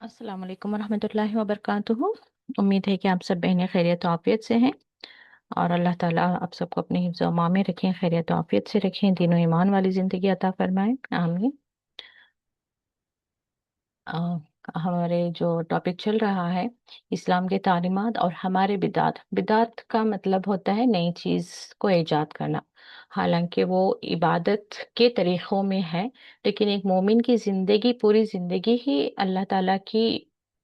अस्सलाम वालेकुम वरहमतुल्लाहि वबरकातुहू। उम्मीद है कि आप सब बहनें खैरियत और आफियत से हैं और अल्लाह ताला आप सबको अपने हिफ्ज़ व अमान में रखें, खैरियत और आफियत से रखें, दीन और ईमान वाली ज़िंदगी अता फरमाएं, आमीन। अ, हमारे जो टॉपिक चल रहा है, इस्लाम के तालीमात और हमारे बिदात। बिदात का मतलब होता है नई चीज़ को ईजाद करना। हालांकि वो इबादत के तरीक़ों में है, लेकिन एक मोमिन की ज़िंदगी, पूरी ज़िंदगी ही अल्लाह ताला की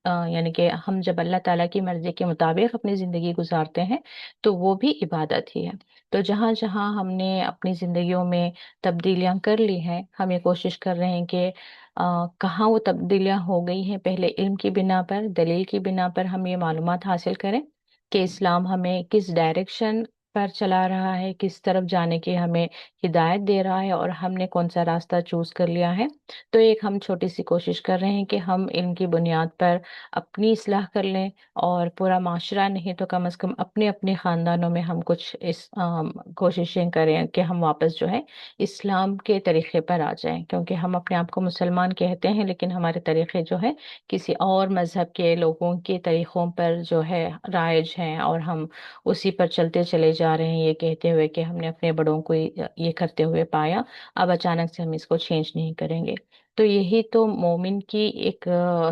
यानी कि हम जब अल्लाह ताला की मर्ज़ी के मुताबिक अपनी ज़िंदगी गुजारते हैं तो वो भी इबादत ही है। तो जहाँ जहाँ हमने अपनी ज़िंदगियों में तब्दीलियाँ कर ली हैं, हम ये कोशिश कर रहे हैं कि कहाँ वो तब्दीलियाँ हो गई हैं। पहले इल्म की बिना पर, दलील की बिना पर हम ये मालूमात हासिल करें कि इस्लाम हमें किस डायरेक्शन पर चला रहा है, किस तरफ जाने की हमें हिदायत दे रहा है और हमने कौन सा रास्ता चूज कर लिया है। तो एक हम छोटी सी कोशिश कर रहे हैं कि हम इल्म की बुनियाद पर अपनी इस्लाह कर लें, और पूरा माशरा नहीं तो कम से कम अपने अपने ख़ानदानों में हम कुछ इस कोशिशें करें कि हम वापस जो है इस्लाम के तरीके पर आ जाएं। क्योंकि हम अपने आप को मुसलमान कहते हैं, लेकिन हमारे तरीके जो है किसी और मजहब के लोगों के तरीक़ों पर जो है राइज हैं, और हम उसी पर चलते चले जा रहे हैं, ये कहते हुए कि हमने अपने बड़ों को ये करते हुए पाया, अब अचानक से हम इसको चेंज नहीं करेंगे। तो यही तो मोमिन की एक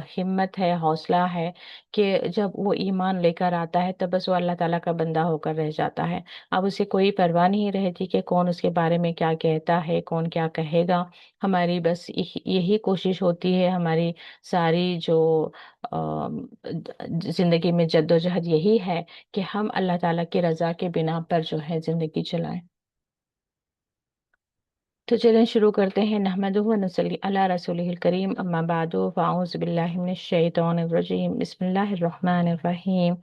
हिम्मत है, हौसला है, कि जब वो ईमान लेकर आता है तब बस वो अल्लाह ताला का बंदा होकर रह जाता है। अब उसे कोई परवाह नहीं रहती कि कौन उसके बारे में क्या कहता है, कौन क्या कहेगा। हमारी बस यही कोशिश होती है, हमारी सारी जो जिंदगी में जद्दोजहद यही है कि हम अल्लाह ताला की रजा के बिना पर जो है जिंदगी चलाएं। तो चलें शुरू करते हैं। नहमदुहु व नसल्ली अला रसूलिहिल करीम, अम्मा बादु, फ़ाऊज़ु बिल्लाहि मिनश शैतानिर रजीम, बिस्मिल्लाहिर रहमानिर रहीम।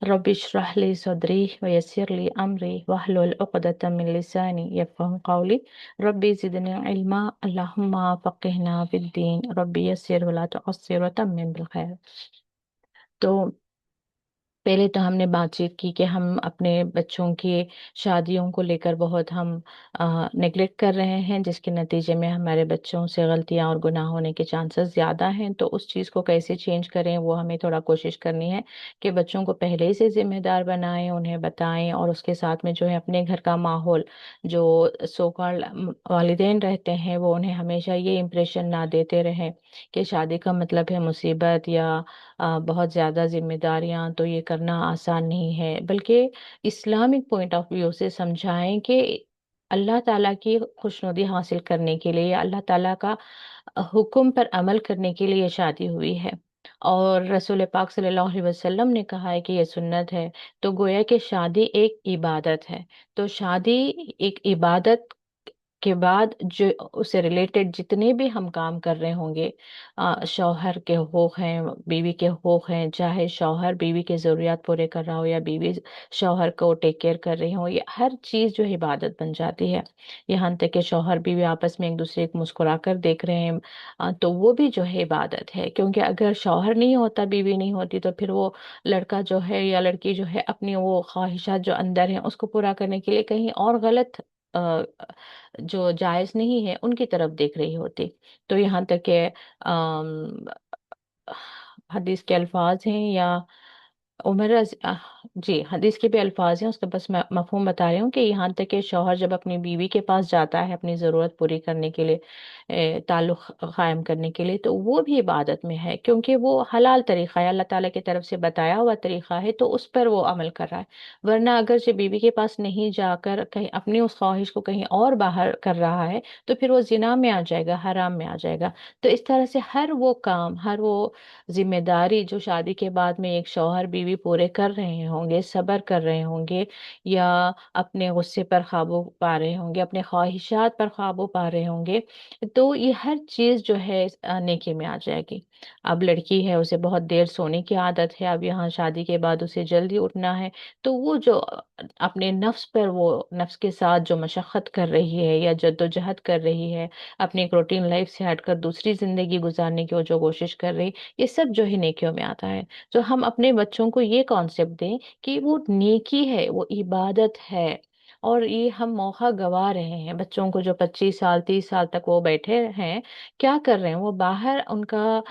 रब्बि इश्रह ली सदरी व यस्सिर ली अमरी वहलुल उक़दतम मिन लिसानी यफ़क़हू क़ौली। रब्बि ज़िदनी इल्मा, अल्लाहुम्मा फ़क़्हिना फ़िद्दीन, रब्बि यस्सिर व ला तुअस्सिर व तम्मिम बिल खैर। तो पहले तो हमने बातचीत की कि हम अपने बच्चों की शादियों को लेकर बहुत हम नेगलेक्ट कर रहे हैं, जिसके नतीजे में हमारे बच्चों से गलतियां और गुनाह होने के चांसेस ज़्यादा हैं। तो उस चीज़ को कैसे चेंज करें, वो हमें थोड़ा कोशिश करनी है कि बच्चों को पहले ही से जिम्मेदार बनाएं, उन्हें बताएं, और उसके साथ में जो है अपने घर का माहौल, जो सो कॉल्ड वालिदैन रहते हैं, वो उन्हें हमेशा ये इम्प्रेशन ना देते रहें कि शादी का मतलब है मुसीबत या बहुत ज़्यादा जिम्मेदारियां, तो ये करना आसान नहीं है। बल्कि इस्लामिक पॉइंट ऑफ व्यू से समझाएं कि अल्लाह ताला की खुशनुदी हासिल करने के लिए, अल्लाह ताला का हुक्म पर अमल करने के लिए ये शादी हुई है। और रसूल पाक सल्लल्लाहु अलैहि वसल्लम ने कहा है कि ये सुन्नत है। तो गोया कि शादी एक इबादत है। तो शादी एक इबादत के बाद जो उससे रिलेटेड जितने भी हम काम कर रहे होंगे, शौहर के हकूक हैं, बीवी के हकूक हैं, चाहे शौहर बीवी के ज़रूरियात पूरे कर रहा हो या बीवी शौहर को टेक केयर कर रही हो, ये हर चीज़ जो है इबादत बन जाती है। यहाँ तक कि शौहर बीवी आपस में एक दूसरे को मुस्कुरा कर देख रहे हैं, तो वो भी जो है इबादत है। क्योंकि अगर शौहर नहीं होता, बीवी नहीं होती, तो फिर वो लड़का जो है या लड़की जो है अपनी वो ख्वाहिशात जो अंदर हैं उसको पूरा करने के लिए कहीं और गलत जो जायज नहीं है उनकी तरफ देख रही होती। तो यहाँ तक के हदीस के अल्फाज हैं, या उमर जी हदीस के भी अल्फाज हैं, उसका बस मैं मफहूम बता रही हूँ कि यहाँ तक कि शौहर जब अपनी बीवी के पास जाता है अपनी ज़रूरत पूरी करने के लिए, ताल्लुक़ कायम करने के लिए, तो वो भी इबादत में है। क्योंकि वो हलाल तरीक़ा है, अल्लाह ताला की तरफ से बताया हुआ तरीक़ा है, तो उस पर वो अमल कर रहा है। वरना अगर जो बीवी के पास नहीं जाकर कहीं अपनी उस ख्वाहिश को कहीं और बाहर कर रहा है, तो फिर वो जिना में आ जाएगा, हराम में आ जाएगा। तो इस तरह से हर वो काम, हर वो जिम्मेदारी जो शादी के बाद में एक शौहर बीवी पूरे कर रहे होंगे, सब्र कर रहे होंगे, या अपने गुस्से पर काबू पा रहे होंगे, अपने ख्वाहिशात पर काबू पा रहे होंगे, तो ये हर चीज जो है नेकी में आ जाएगी। अब लड़की है, उसे बहुत देर सोने की आदत है, अब यहाँ शादी के बाद उसे जल्दी उठना है, तो वो जो अपने नफ्स पर, वो नफ्स के साथ जो मशक्क़त कर रही है या जद्दोजहद कर रही है, अपनी एक रूटीन लाइफ से हटकर दूसरी जिंदगी गुजारने की वो जो कोशिश कर रही, ये सब जो है नेकियों में आता है। तो हम अपने बच्चों को ये कॉन्सेप्ट दें कि वो नेकी है, वो इबादत है। और ये हम मौका गवा रहे हैं। बच्चों को जो 25 साल 30 साल तक वो बैठे हैं, क्या कर रहे हैं वो बाहर, उनका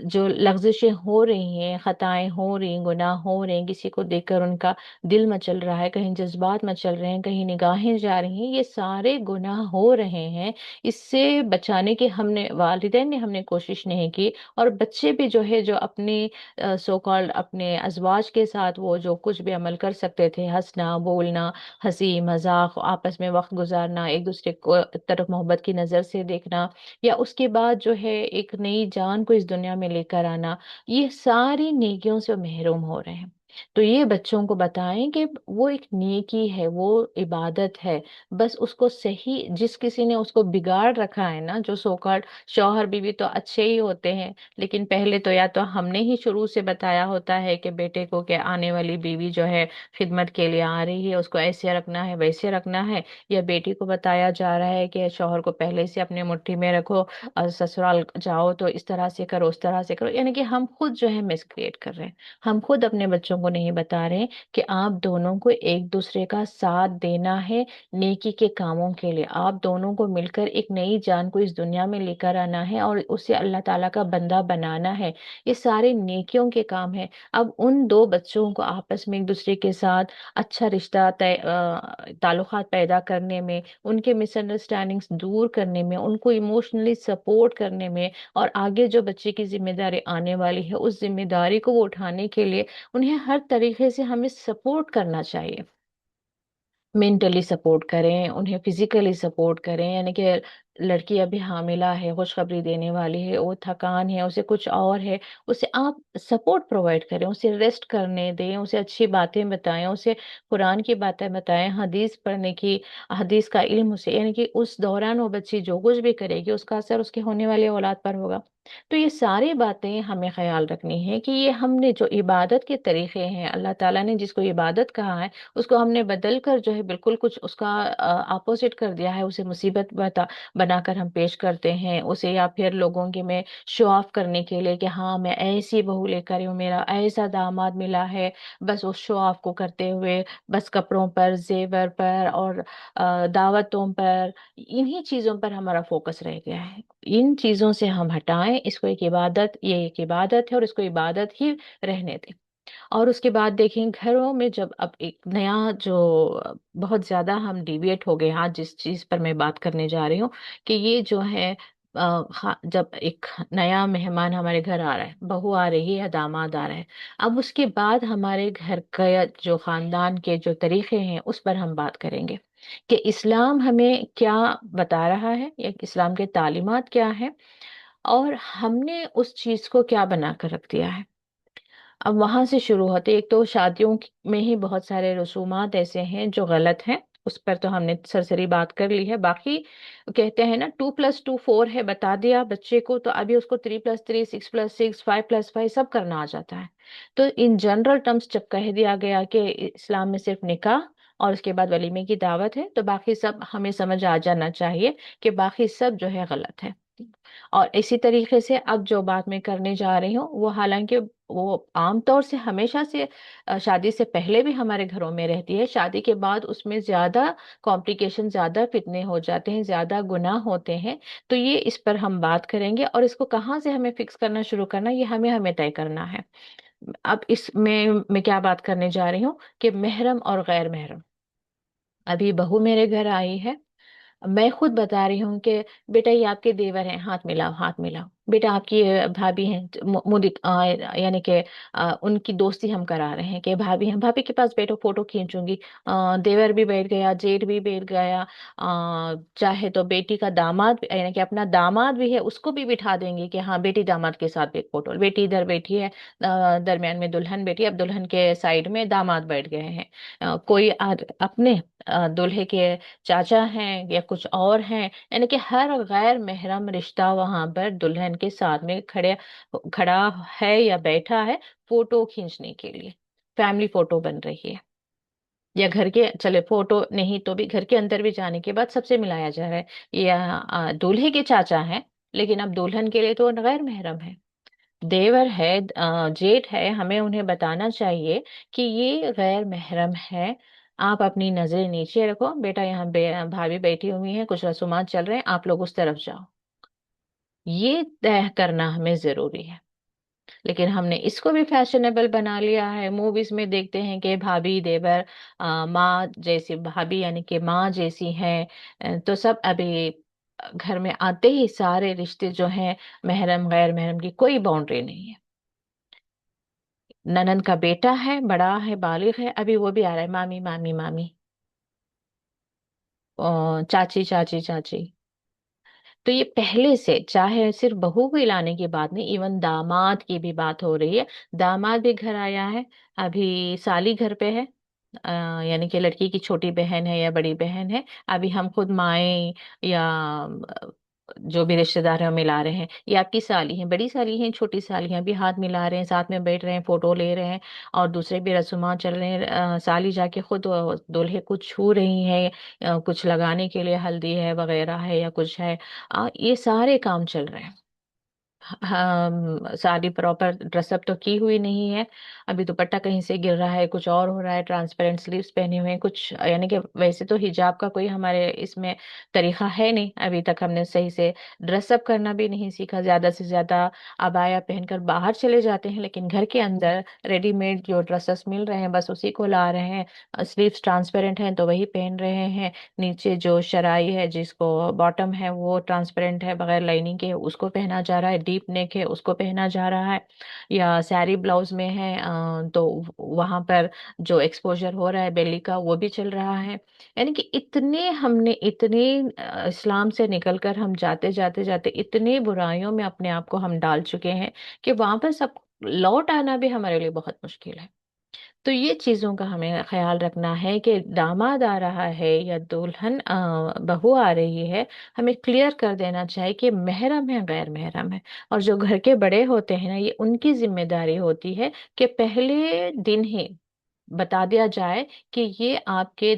जो लफ्जिशें हो रही हैं, खताएं हो रही हैं, गुनाह हो रहे हैं, किसी को देखकर उनका दिल मचल रहा है, कहीं जज्बात मचल रहे हैं, कहीं निगाहें जा रही हैं, ये सारे गुनाह हो रहे हैं। इससे बचाने की हमने, वालिदैन ने हमने कोशिश नहीं की। और बच्चे भी जो है, जो अपनी सो कॉल्ड अपने अजवाज के साथ वो जो कुछ भी अमल कर सकते थे, हंसना बोलना, हंसी मजाक, आपस में वक्त गुजारना, एक दूसरे को तरफ मोहब्बत की नज़र से देखना, या उसके बाद जो है एक नई जान को इस दुनिया में लेकर आना, ये सारी नेकियों से महरूम हो रहे हैं। तो ये बच्चों को बताएं कि वो एक नेकी है, वो इबादत है। बस उसको सही, जिस किसी ने उसको बिगाड़ रखा है ना, जो सोकॉल्ड शौहर बीवी तो अच्छे ही होते हैं, लेकिन पहले तो या तो हमने ही शुरू से बताया होता है कि बेटे को कि आने वाली बीवी जो है खिदमत के लिए आ रही है, उसको ऐसे रखना है वैसे रखना है, या बेटी को बताया जा रहा है कि शौहर को पहले से अपने मुट्ठी में रखो और ससुराल जाओ तो इस तरह से करो उस तरह से करो। यानी कि हम खुद जो है मिसक्रिएट कर रहे हैं। हम खुद अपने बच्चों को नहीं बता रहे कि आप दोनों को एक दूसरे का साथ देना है नेकी के कामों के लिए। आप दोनों को मिलकर एक नई जान को इस दुनिया में लेकर आना है और उसे अल्लाह ताला का बंदा बनाना है। ये सारे नेकियों के काम है। अब उन दो बच्चों को आपस में एक दूसरे के साथ अच्छा रिश्ता ताल्लुकात पैदा करने में, उनके मिसअंडरस्टैंडिंग्स दूर करने में, उनको इमोशनली सपोर्ट करने में, और आगे जो बच्चे की जिम्मेदारी आने वाली है उस जिम्मेदारी को वो उठाने के लिए उन्हें हर तरीके से हमें सपोर्ट करना चाहिए। मेंटली सपोर्ट करें, उन्हें फिजिकली सपोर्ट करें। यानी कि लड़की अभी हामिला है, खुशखबरी देने वाली है, वो थकान है, उसे कुछ और है, उसे आप सपोर्ट प्रोवाइड करें, उसे रेस्ट करने दें, उसे अच्छी बातें बताएं, उसे कुरान की बातें बताएं, हदीस पढ़ने की, हदीस का इल्म उसे, यानी कि उस दौरान वो बच्ची जो कुछ भी करेगी उसका असर उसके होने वाले औलाद पर होगा। तो ये सारी बातें हमें ख्याल रखनी है कि ये हमने जो इबादत के तरीके हैं, अल्लाह ताला ने जिसको इबादत कहा है, उसको हमने बदल कर जो है बिल्कुल कुछ उसका अपोजिट कर दिया है, उसे मुसीबत बनाकर हम पेश करते हैं उसे, या फिर लोगों के में शो ऑफ करने के लिए कि हाँ मैं ऐसी बहू लेकर आई हूँ, मेरा ऐसा दामाद मिला है। बस उस शो ऑफ को करते हुए, बस कपड़ों पर, जेवर पर, और दावतों पर, इन्हीं चीजों पर हमारा फोकस रह गया है। इन चीजों से हम हटाएं इसको। एक इबादत, ये एक इबादत है और इसको इबादत ही रहने दें। और उसके बाद देखें घरों में, जब अब एक नया जो बहुत ज्यादा हम डिविएट हो गए, आज जिस चीज पर मैं बात करने जा रही हूँ, कि ये जो है जब एक नया मेहमान हमारे घर आ रहा है, बहू आ रही है या दामाद आ रहा है, अब उसके बाद हमारे घर का या जो खानदान के जो तरीके हैं उस पर हम बात करेंगे कि इस्लाम हमें क्या बता रहा है, या इस्लाम के तालीमात क्या है, और हमने उस चीज को क्या बनाकर रख दिया है। अब वहां से शुरू होते, एक तो शादियों में ही बहुत सारे रसूमात ऐसे हैं जो गलत हैं, उस पर तो हमने सरसरी बात कर ली है। बाकी कहते हैं ना 2+2 4 है, बता दिया बच्चे को तो अभी उसको 3+3 6+6 5+5 सब करना आ जाता है। तो इन जनरल टर्म्स जब कह दिया गया कि इस्लाम में सिर्फ निकाह और उसके बाद वलीमे की दावत है, तो बाकी सब हमें समझ आ जाना चाहिए कि बाकी सब जो है गलत है। और इसी तरीके से अब जो बात मैं करने जा रही हूँ वो, हालांकि वो आमतौर से हमेशा से शादी से पहले भी हमारे घरों में रहती है, शादी के बाद उसमें ज्यादा कॉम्प्लिकेशन, ज्यादा फितने हो जाते हैं, ज्यादा गुनाह होते हैं। तो ये इस पर हम बात करेंगे, और इसको कहाँ से हमें फिक्स करना शुरू करना, ये हमें हमें तय करना है। अब इसमें मैं क्या बात करने जा रही हूँ कि महरम और गैर महरम। अभी बहू मेरे घर आई है, मैं खुद बता रही हूँ कि बेटा ये आपके देवर हैं, हाथ मिलाओ हाथ मिलाओ। बेटा आपकी भाभी हैं, यानी कि उनकी दोस्ती हम करा रहे हैं कि भाभी हैं, भाभी के पास बैठो फोटो खींचूंगी। देवर भी बैठ गया, जेठ भी बैठ गया, चाहे तो बेटी का दामाद यानी कि अपना दामाद भी है उसको भी बिठा देंगे कि हाँ बेटी दामाद के साथ एक फोटो, बेटी इधर बैठी है, दरमियान में दुल्हन बैठी है, अब दुल्हन के साइड में दामाद बैठ गए हैं। कोई अपने दूल्हे के चाचा हैं या कुछ और हैं, यानी कि हर गैर महरम रिश्ता वहां पर दुल्हन के साथ में खड़ा है या बैठा है फोटो खींचने के लिए। फैमिली फोटो बन रही है, या घर के, चले फोटो नहीं तो भी घर के अंदर भी जाने के बाद सबसे मिलाया जा रहा है। या दूल्हे के चाचा हैं, लेकिन अब दुल्हन के लिए तो गैर महरम है, देवर है, जेठ है, हमें उन्हें बताना चाहिए कि ये गैर महरम है। आप अपनी नजरें नीचे रखो बेटा, यहाँ भाभी बैठी हुई हैं, कुछ रसूमात चल रहे हैं, आप लोग उस तरफ जाओ। ये तय करना हमें जरूरी है। लेकिन हमने इसको भी फैशनेबल बना लिया है, मूवीज में देखते हैं कि भाभी देवर माँ जैसी, भाभी यानी कि माँ जैसी हैं। तो सब अभी घर में आते ही सारे रिश्ते जो हैं, महरम गैर महरम की कोई बाउंड्री नहीं है। ननन का बेटा है, बड़ा है, बालिग है, अभी वो भी आ रहा है मामी मामी मामी, चाची चाची चाची। तो ये पहले से, चाहे सिर्फ बहू को लाने की बात नहीं, इवन दामाद की भी बात हो रही है। दामाद भी घर आया है, अभी साली घर पे है, यानी कि लड़की की छोटी बहन है या बड़ी बहन है। अभी हम खुद माए या जो भी रिश्तेदार हैं वो मिला रहे हैं, ये आपकी साली हैं, बड़ी साली हैं, छोटी साली हैं, भी हाथ मिला रहे हैं, साथ में बैठ रहे हैं, फोटो ले रहे हैं। और दूसरे भी रस्मां चल रहे हैं, साली जाके खुद दूल्हे को छू रही है, कुछ लगाने के लिए हल्दी है वगैरह है या कुछ है। ये सारे काम चल रहे हैं। साड़ी प्रॉपर ड्रेसअप तो की हुई नहीं है, अभी दुपट्टा कहीं से गिर रहा है, कुछ और हो रहा है, ट्रांसपेरेंट स्लीव्स पहने हुए हैं कुछ, यानी कि वैसे तो हिजाब का कोई हमारे इसमें तरीका है नहीं, अभी तक हमने सही से ड्रेसअप करना भी नहीं सीखा। ज्यादा से ज्यादा अबाया पहनकर बाहर चले जाते हैं, लेकिन घर के अंदर रेडीमेड जो ड्रेसेस मिल रहे हैं बस उसी को ला रहे हैं, स्लीव्स ट्रांसपेरेंट हैं तो वही पहन रहे हैं, नीचे जो शराई है जिसको बॉटम है वो ट्रांसपेरेंट है बगैर लाइनिंग के, उसको पहना जा रहा है, डीप नेक है उसको पहना जा रहा है, या साड़ी ब्लाउज में है तो वहां पर जो एक्सपोजर हो रहा है बेली का वो भी चल रहा है। यानी कि इतने हमने इतने इस्लाम से निकलकर हम जाते जाते जाते इतनी बुराइयों में अपने आप को हम डाल चुके हैं कि वहां पर सब लौट आना भी हमारे लिए बहुत मुश्किल है। तो ये चीजों का हमें ख्याल रखना है कि दामाद आ रहा है या दुल्हन बहू आ रही है, हमें क्लियर कर देना चाहिए कि महरम है गैर महरम है। और जो घर के बड़े होते हैं ना, ये उनकी जिम्मेदारी होती है कि पहले दिन ही बता दिया जाए कि ये आपके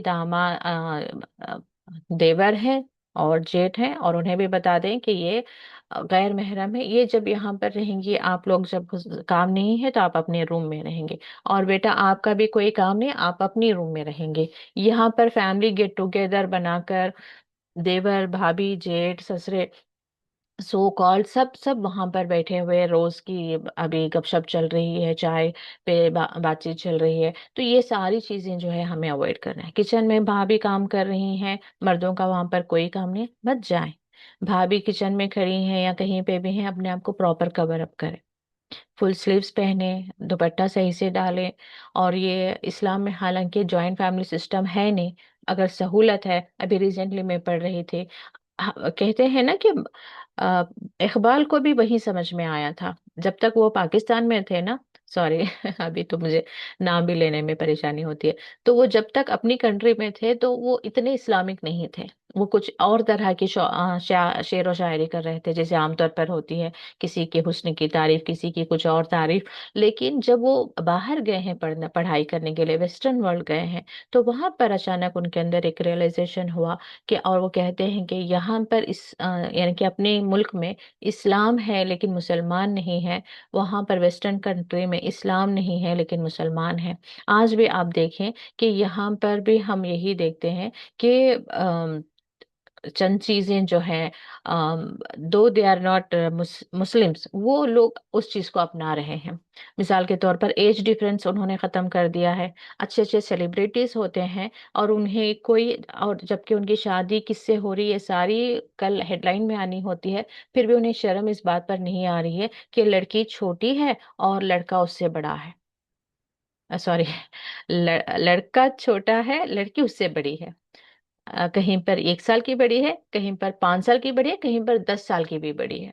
देवर हैं और जेठ हैं, और उन्हें भी बता दें कि ये गैर महरम है, ये जब यहाँ पर रहेंगी, आप लोग जब काम नहीं है तो आप अपने रूम में रहेंगे, और बेटा आपका भी कोई काम नहीं, आप अपनी रूम में रहेंगे। यहाँ पर फैमिली गेट टुगेदर बनाकर देवर भाभी जेठ ससुरे सो कॉल्ड सब सब वहां पर बैठे हुए, रोज की अभी गपशप चल रही है, चाय पे बातचीत चल रही है, तो ये सारी चीजें जो है हमें अवॉइड करना है। किचन में भाभी काम कर रही हैं, मर्दों का वहां पर कोई काम नहीं, मत जाएं। भाभी किचन में खड़ी हैं या कहीं पे भी हैं, अपने आप को प्रॉपर कवर अप करें, फुल स्लीव्स पहने, दुपट्टा सही से डालें। और ये इस्लाम में हालांकि जॉइंट फैमिली सिस्टम है नहीं, अगर सहूलत है, अभी रिसेंटली मैं पढ़ रही थी, कहते हैं ना कि अ, इकबाल को भी वही समझ में आया था जब तक वो पाकिस्तान में थे ना, सॉरी अभी तो मुझे नाम भी लेने में परेशानी होती है। तो वो जब तक अपनी कंट्री में थे तो वो इतने इस्लामिक नहीं थे, वो कुछ और तरह की शेर व शायरी कर रहे थे जैसे आमतौर पर होती है, किसी के हुस्न की तारीफ, किसी की कुछ और तारीफ। लेकिन जब वो बाहर गए हैं पढ़ना पढ़ाई करने के लिए, वेस्टर्न वर्ल्ड गए हैं, तो वहां पर अचानक उनके अंदर एक रियलाइजेशन हुआ कि, और वो कहते हैं कि यहाँ पर यानी कि अपने मुल्क में इस्लाम है लेकिन मुसलमान नहीं है, वहाँ पर वेस्टर्न कंट्री में इस्लाम नहीं है लेकिन मुसलमान है। आज भी आप देखें कि यहाँ पर भी हम यही देखते हैं कि चंद चीजें जो हैं, दो दे आर नॉट मुस्लिम्स, वो लोग उस चीज को अपना रहे हैं। मिसाल के तौर पर एज डिफरेंस उन्होंने खत्म कर दिया है, अच्छे अच्छे सेलिब्रिटीज होते हैं और उन्हें कोई, और जबकि उनकी शादी किससे हो रही है सारी कल हेडलाइन में आनी होती है, फिर भी उन्हें शर्म इस बात पर नहीं आ रही है कि लड़की छोटी है और लड़का उससे बड़ा है, सॉरी लड़का छोटा है लड़की उससे बड़ी है। कहीं पर 1 साल की बड़ी है, कहीं पर 5 साल की बड़ी है, कहीं पर 10 साल की भी बड़ी है।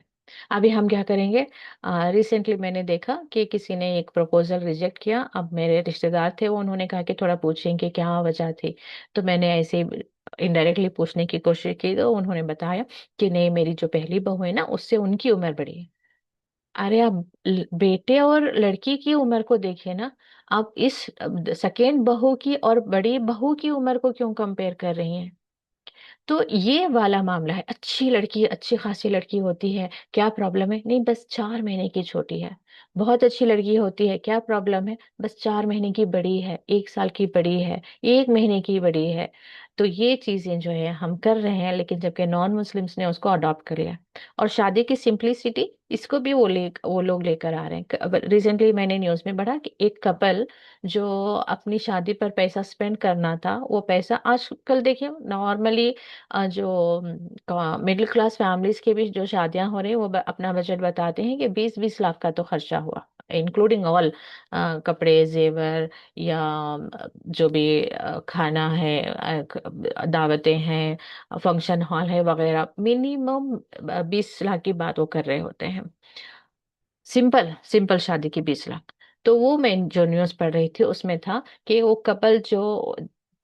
अभी हम क्या करेंगे? रिसेंटली मैंने देखा कि किसी ने एक प्रपोजल रिजेक्ट किया, अब मेरे रिश्तेदार थे वो, उन्होंने कहा कि थोड़ा पूछें कि क्या वजह थी। तो मैंने ऐसे इनडायरेक्टली पूछने की कोशिश की तो उन्होंने बताया कि नहीं, मेरी जो पहली बहू है ना उससे उनकी उम्र बड़ी है। अरे आप बेटे और लड़की की उम्र को देखिए ना, आप इस सेकेंड बहू की और बड़ी बहू की उम्र को क्यों कंपेयर कर रही हैं? تو یہ والا معاملہ ہے، اچھی لڑکی، اچھی خاصی لڑکی ہوتی ہے، کیا پرابلم ہے؟ نہیں، بس 4 مہینے کی چھوٹی ہے۔ بہت اچھی لڑکی ہوتی ہے، کیا پرابلم ہے؟ بس 4 مہینے کی بڑی ہے، 1 سال کی بڑی ہے، 1 مہینے کی بڑی ہے۔ تو یہ چیزیں جو ہے ہم کر رہے ہیں، لیکن جبکہ نان مسلمس نے اس کو اڈاپٹ کر لیا۔ اور شادی کی سمپلسٹی، اس کو بھی وہ لوگ لے کر آ رہے ہیں۔ ریسنٹلی میں نے نیوز میں پڑھا کہ ایک کپل جو اپنی شادی پر پیسہ اسپینڈ کرنا تھا، وہ پیسہ آج کل دیکھیں نارملی جو مڈل کلاس فیملیز کے بھی جو شادیاں ہو رہی ہیں، وہ اپنا بجٹ بتاتے ہیں کہ 20-20 لاکھ کا تو خرچہ ہوا، انکلوڈنگ آل کپڑے، زیور، یا جو بھی کھانا ہے، دعوتیں ہیں، فنکشن ہال ہے وغیرہ، منیمم 20 لاکھ کی بات وہ کر رہے ہوتے ہیں، سمپل سمپل شادی کی 20 لاکھ۔ تو وہ میں جو نیوز پڑھ رہی تھی اس میں تھا کہ وہ کپل جو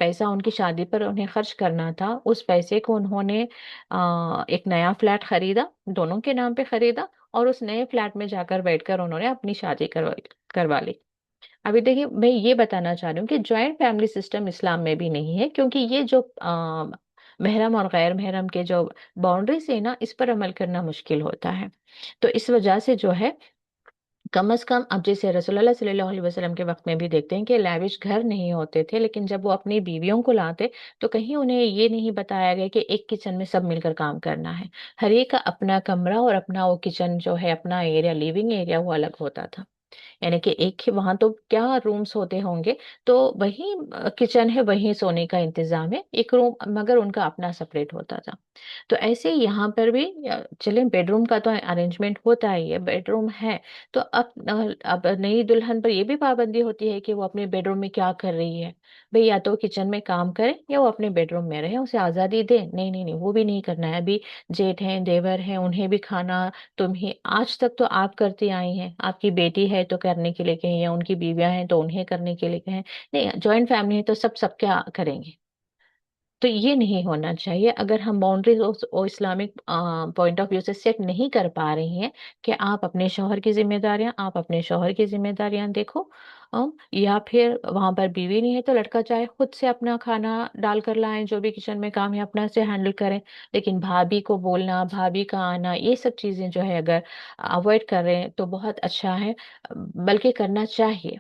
پیسہ ان کی شادی پر انہیں خرچ کرنا تھا، اس پیسے کو انہوں نے ایک نیا فلیٹ خریدا، دونوں کے نام پہ خریدا، اور اس نئے فلیٹ میں جا کر بیٹھ کر انہوں نے اپنی شادی کروا لی۔ ابھی دیکھیے، میں یہ بتانا چاہ رہی ہوں کہ جوائنٹ فیملی سسٹم اسلام میں بھی نہیں ہے، کیونکہ یہ جو محرم اور غیر محرم کے جو باؤنڈریز ہے نا، اس پر عمل کرنا مشکل ہوتا ہے۔ تو اس وجہ سے جو ہے، کم از کم اب جیسے رسول اللہ صلی اللہ علیہ وسلم کے وقت میں بھی دیکھتے ہیں کہ لیوش گھر نہیں ہوتے تھے، لیکن جب وہ اپنی بیویوں کو لاتے تو کہیں انہیں یہ نہیں بتایا گیا کہ ایک کچن میں سب مل کر کام کرنا ہے۔ ہر ایک کا اپنا کمرہ اور اپنا وہ کچن جو ہے، اپنا ایریا، لیونگ ایریا، وہ الگ ہوتا تھا۔ یعنی کہ ایک ہی وہاں تو کیا رومز ہوتے ہوں گے، تو وہی کچن ہے، وہی سونے کا انتظام ہے، ایک روم مگر ان کا اپنا سپریٹ ہوتا تھا۔ تو ایسے ہی یہاں پر بھی چلیں، بیڈ روم کا تو ارینجمنٹ ہوتا ہی ہے، بیڈ روم ہے، تو اب نئی دلہن پر یہ بھی پابندی ہوتی ہے کہ وہ اپنے بیڈ روم میں کیا کر رہی ہے؟ بھئی یا تو کچن میں کام کرے یا وہ اپنے بیڈ روم میں رہے، اسے آزادی دے؟ نہیں نہیں نہیں، وہ بھی نہیں کرنا ہے۔ ابھی جیٹھ ہیں، دیور ہیں، انہیں بھی کھانا تمہیں، آج تک تو آپ کرتی آئی ہیں، آپ کی بیٹی ہے تو کرنے کے لیے کہیں، یا ان کی بیویاں ہیں تو انہیں کرنے کے لیے کہیں، نہیں جوائنٹ فیملی ہے تو سب کیا کریں گے؟ تو یہ نہیں ہونا چاہیے۔ اگر ہم boundaries Islamic point of view سے سیٹ نہیں کر پا رہی ہیں کہ آپ اپنے شوہر کی ذمہ داریاں، آپ اپنے شوہر کی ذمہ داریاں دیکھو، یا پھر وہاں پر بیوی نہیں ہے تو لڑکا چاہے خود سے اپنا کھانا ڈال کر لائیں، جو بھی کچن میں کام ہے اپنا سے ہینڈل کریں، لیکن بھابھی کو بولنا، بھابھی کا آنا، یہ سب چیزیں جو ہے اگر اوائڈ کریں تو بہت اچھا ہے، بلکہ کرنا چاہیے۔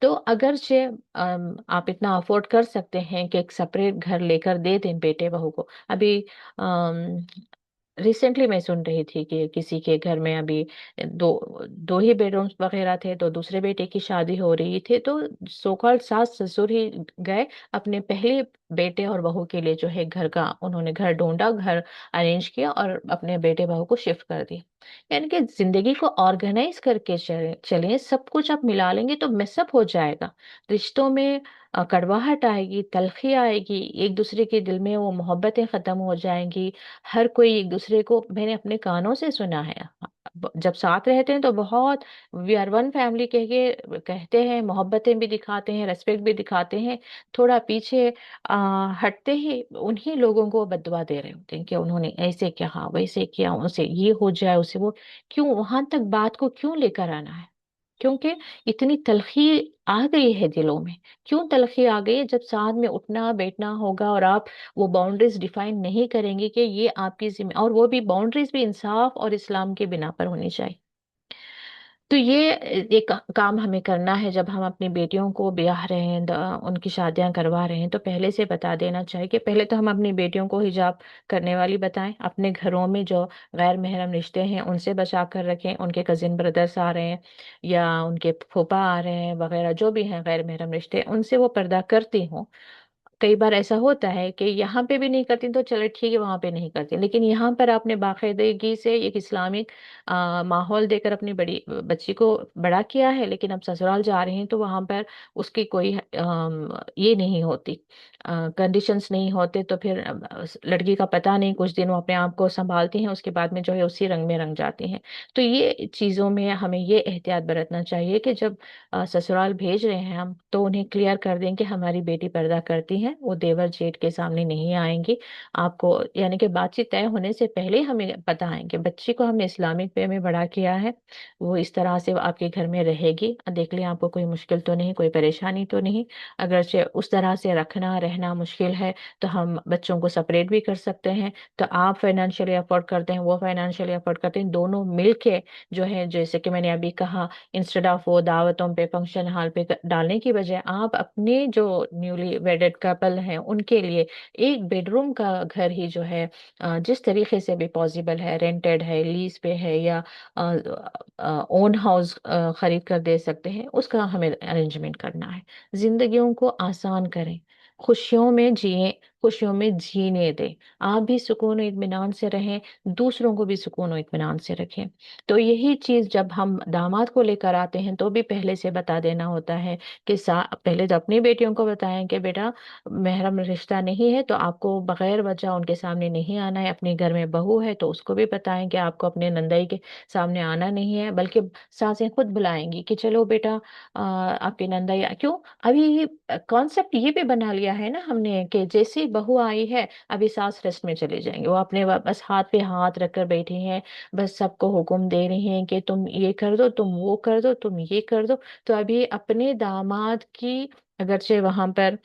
تو اگرچہ آپ اتنا افورڈ کر سکتے ہیں کہ ایک سپریٹ گھر لے کر دے دیں بیٹے بہو کو۔ ابھی ریسنٹلی میں سن رہی تھی کہ کسی کے گھر میں ابھی دو دو ہی بیڈ رومس وغیرہ تھے، تو دوسرے بیٹے کی شادی ہو رہی تھی، تو سو کالڈ ساس سسر ہی گئے اپنے پہلے بیٹے اور بہو کے لیے جو ہے گھر کا، انہوں نے گھر ڈھونڈا، گھر ارینج کیا اور اپنے بیٹے بہو کو شفٹ کر دیا۔ یعنی کہ زندگی کو آرگنائز کر کے چلیں، سب کچھ آپ ملا لیں گے تو میس اپ ہو جائے گا، رشتوں میں کڑواہٹ آئے گی، تلخی آئے گی، ایک دوسرے کے دل میں وہ محبتیں ختم ہو جائیں گی۔ ہر کوئی ایک دوسرے کو، میں نے اپنے کانوں سے سنا ہے، جب ساتھ رہتے ہیں تو بہت وی آر ون فیملی کہہ کے کہتے ہیں، محبتیں بھی دکھاتے ہیں، ریسپیکٹ بھی دکھاتے ہیں، تھوڑا پیچھے ہٹتے ہی انہی لوگوں کو بد دعا دے رہے ہوتے ہیں کہ انہوں نے ایسے کہا، ویسے کیا، اسے یہ ہو جائے، اسے وہ، کیوں وہاں تک بات کو کیوں لے کر آنا ہے؟ کیونکہ اتنی تلخی آ گئی ہے دلوں میں۔ کیوں تلخی آ گئی ہے؟ جب ساتھ میں اٹھنا بیٹھنا ہوگا اور آپ وہ باؤنڈریز ڈیفائن نہیں کریں گے کہ یہ آپ کی ذمہ، اور وہ بھی باؤنڈریز بھی انصاف اور اسلام کے بنا پر ہونی چاہیے۔ تو یہ ایک کام ہمیں کرنا ہے جب ہم اپنی بیٹیوں کو بیاہ رہے ہیں، ان کی شادیاں کروا رہے ہیں، تو پہلے سے بتا دینا چاہیے کہ پہلے تو ہم اپنی بیٹیوں کو حجاب کرنے والی بتائیں، اپنے گھروں میں جو غیر محرم رشتے ہیں ان سے بچا کر رکھیں، ان کے کزن بردرس آ رہے ہیں یا ان کے پھوپھا آ رہے ہیں وغیرہ، جو بھی ہیں غیر محرم رشتے، ان سے وہ پردہ کرتی ہوں۔ کئی بار ایسا ہوتا ہے کہ یہاں پہ بھی نہیں کرتی تو چلے ٹھیک ہے، وہاں پہ نہیں کرتی، لیکن یہاں پر آپ نے باقاعدگی سے ایک اسلامک ماحول دے کر اپنی بڑی بچی کو بڑا کیا ہے، لیکن اب سسرال جا رہے ہیں تو وہاں پر اس کی کوئی یہ نہیں ہوتی، کنڈیشنز نہیں ہوتے، تو پھر لڑکی کا پتہ نہیں، کچھ دن وہ اپنے آپ کو سنبھالتی ہیں، اس کے بعد میں جو ہے اسی رنگ میں رنگ جاتی ہیں۔ تو یہ چیزوں میں ہمیں یہ احتیاط برتنا چاہیے کہ جب سسرال بھیج رہے ہیں ہم، تو انہیں کلیئر کر دیں کہ ہماری بیٹی پردہ کرتی ہیں، है वो देवर जेठ के सामने नहीं आएंगी। आपको यानी कि बातचीत तय होने से पहले ही हमें पता है कि बच्ची को हमने इस्लामिक वे में बड़ा किया है, वो इस तरह से आपके घर में रहेगी, देख लें आपको कोई मुश्किल तो नहीं, कोई परेशानी तो नहीं। अगर से उस तरह से रखना रहना मुश्किल है तो हम बच्चों को सेपरेट भी कर सकते हैं। तो आप फाइनेंशियली अफोर्ड करते हैं, वो फाइनेंशियली अफोर्ड करते हैं, दोनों मिलके जो है, जैसे कि मैंने अभी कहा, इंस्टेड ऑफ वो दावतों पे फंक्शन हॉल पे डालने की बजाय आप अपने जो न्यूली वेडेड कपल हैं उनके लिए एक बेडरूम का घर ही जो है जिस तरीके से भी पॉसिबल है, रेंटेड है, लीज पे है, या ओन हाउस खरीद कर दे सकते हैं, उसका हमें अरेंजमेंट करना है। जिंदगियों को आसान करें, खुशियों में जिए, खुशियों में जीने दें। आप भी सुकून और इत्मीनान से रहें, दूसरों को भी सुकून और इत्मीनान से रखें। तो यही चीज जब हम दामाद को लेकर आते हैं तो भी पहले से बता देना होता है कि पहले तो अपनी बेटियों को बताएं कि बेटा महरम रिश्ता नहीं है तो आपको बगैर वजह उनके सामने नहीं आना है। अपने घर में बहू है तो उसको भी बताएं कि आपको अपने नंदाई के सामने आना नहीं है, बल्कि सासें खुद बुलाएंगी कि चलो बेटा आपकी नंदाई क्यों। अभी कॉन्सेप्ट ये भी बना लिया है ना हमने कि जैसी बहू आई है अभी सास रेस्ट में चले जाएंगे, वो अपने बस हाथ पे हाथ रखकर बैठी हैं, बस सबको हुक्म दे रही हैं कि तुम ये कर दो, तुम वो कर दो, तुम ये कर दो। तो अभी अपने दामाद की, अगरचे वहां पर